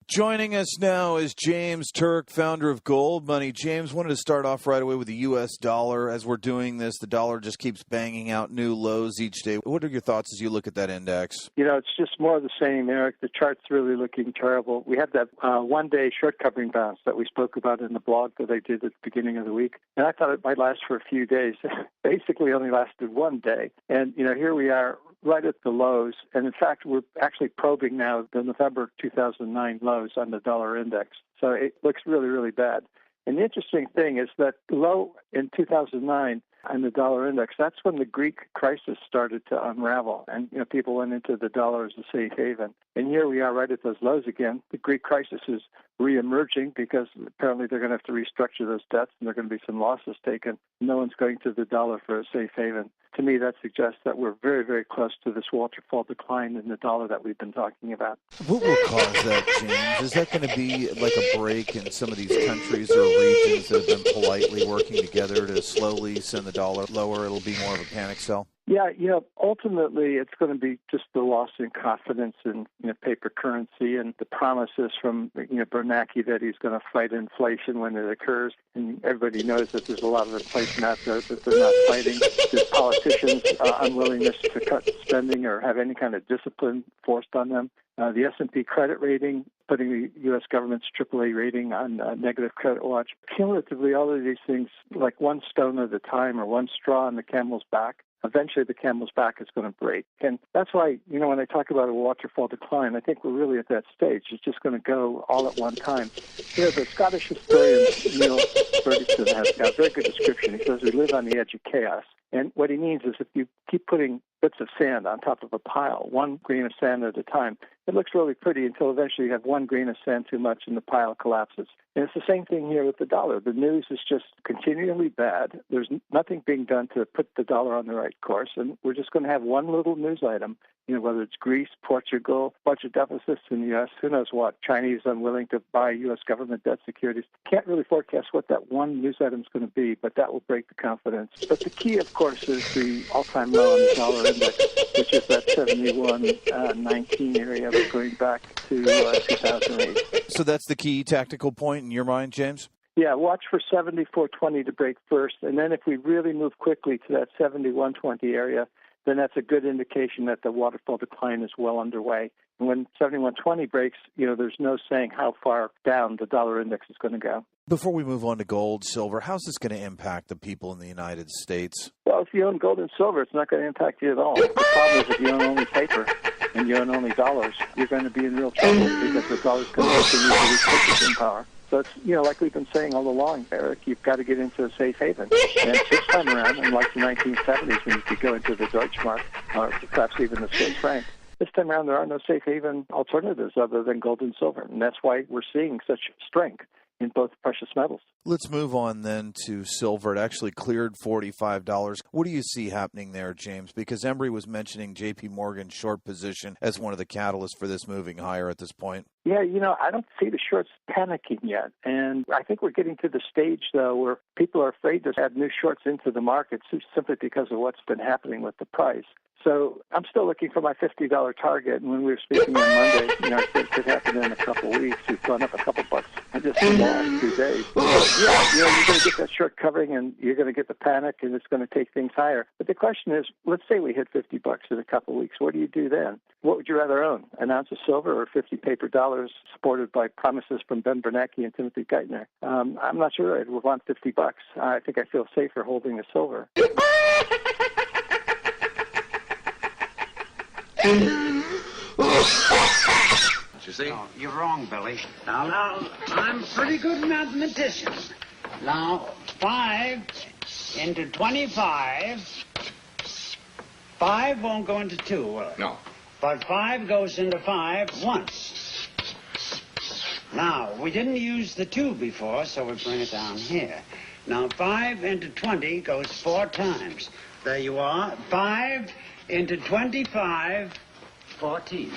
Joining us now is James Turk, founder of Gold Money. James, wanted to start off right away with the U.S. dollar. As we're doing this, the dollar just keeps banging out new lows each day. What are your thoughts as you look at that index? You know, it's just more of the same, Eric. The chart's really looking terrible. We had that one-day short covering bounce that we spoke about in the blog that I did at the beginning of the week, and I thought it might last for a few days. Basically only lasted one day. And, you know, here we are right at the lows. And, in fact, we're actually probing now the November 2009 lows on the dollar index. So it looks really, really bad. And the interesting thing is that low in 2009 on the dollar index, that's when the Greek crisis started to unravel. And, you know, people went into the dollar as a safe haven. And here we are right at those lows again. The Greek crisis is reemerging because apparently they're going to have to restructure those debts and there are going to be some losses taken. No one's going to the dollar for a safe haven. To me, that suggests that we're very, very close to this waterfall decline in the dollar that we've been talking about. What will cause that, James? Is that going to be like a break in some of these countries or regions that have been politely working together to slowly send the dollar lower? It'll be more of a panic sell? Yeah, you know, ultimately it's going to be just the loss in confidence in, you know, paper currency and the promises from, you know, Bernanke that he's going to fight inflation when it occurs. And everybody knows that there's a lot of inflation out there that they're not fighting. There's politicians' unwillingness to cut spending or have any kind of discipline forced on them. The S&P credit rating, putting the U.S. government's AAA rating on negative credit watch. Cumulatively, all of these things, like one stone at a time or one straw on the camel's back, eventually the camel's back is going to break. And that's why, you know, when I talk about a waterfall decline, I think we're really at that stage. It's just going to go all at one time. You know, the Scottish historian Neil Ferguson has got a very good description. He says we live on the edge of chaos. And what he means is if you keep putting bits of sand on top of a pile, one grain of sand at a time, it looks really pretty until eventually you have one grain of sand too much and the pile collapses. And it's the same thing here with the dollar. The news is just continually bad. There's nothing being done to put the dollar on the right course, and we're just going to have one little news item, you know, whether it's Greece, Portugal, budget deficits in the U.S., who knows what, Chinese unwilling to buy U.S. government debt securities. Can't really forecast what that one news item is going to be, but that will break the confidence. But the key, of course, is the all-time low on the dollar index, which is that 71.19 area going back to 2008. So that's the key tactical point in your mind, James? Yeah, watch for 74.20 to break first, and then if we really move quickly to that 71.20 area, then that's a good indication that the waterfall decline is well underway. And when 71.20 breaks, you know, there's no saying how far down the dollar index is going to go. Before we move on to gold, silver, how's this going to impact the people in the United States? Well, if you own gold and silver, it's not going to impact you at all. The problem is if you own only paper and you own only dollars, you're going to be in real trouble because the dollar's going to continue to lose purchasing power. So it's, you know, like we've been saying all along, Eric, you've got to get into a safe haven. And this time around, unlike the 1970s when you could go into the Deutschmark or perhaps even the Swiss franc, this time around there are no safe haven alternatives other than gold and silver. And that's why we're seeing such strength in both precious metals. Let's move on then to silver. It actually cleared $45. What do you see happening there, James? Because Embry was mentioning J.P. Morgan's short position as one of the catalysts for this moving higher at this point. Yeah, you know, I don't see the shorts panicking yet. And I think we're getting to the stage, though, where people are afraid to add new shorts into the market simply because of what's been happening with the price. So I'm still looking for my $50 target. And when we were speaking on Monday, you know, I said it could happen in a couple of weeks. We've gone up a couple bucks in just the last 2 days. So, yeah, you know, you're going to get that short covering and you're going to get the panic and it's going to take things higher. But the question is, let's say we hit $50 in a couple of weeks. What do you do then? What would you rather own? An ounce of silver or 50 paper dollars supported by promises from Ben Bernanke and Timothy Geithner? I'm not sure I would want $50. I think I feel safer holding the silver. You see? No, you're wrong, Billy. Now, I'm a pretty good mathematician. Now, 5 into 25, 5 won't go into 2, will it? No. But 5 goes into 5 once. Now, we didn't use the 2 before, so we bring it down here. Now, 5 into 20 goes 4 times. There you are. 5 into 25, 14.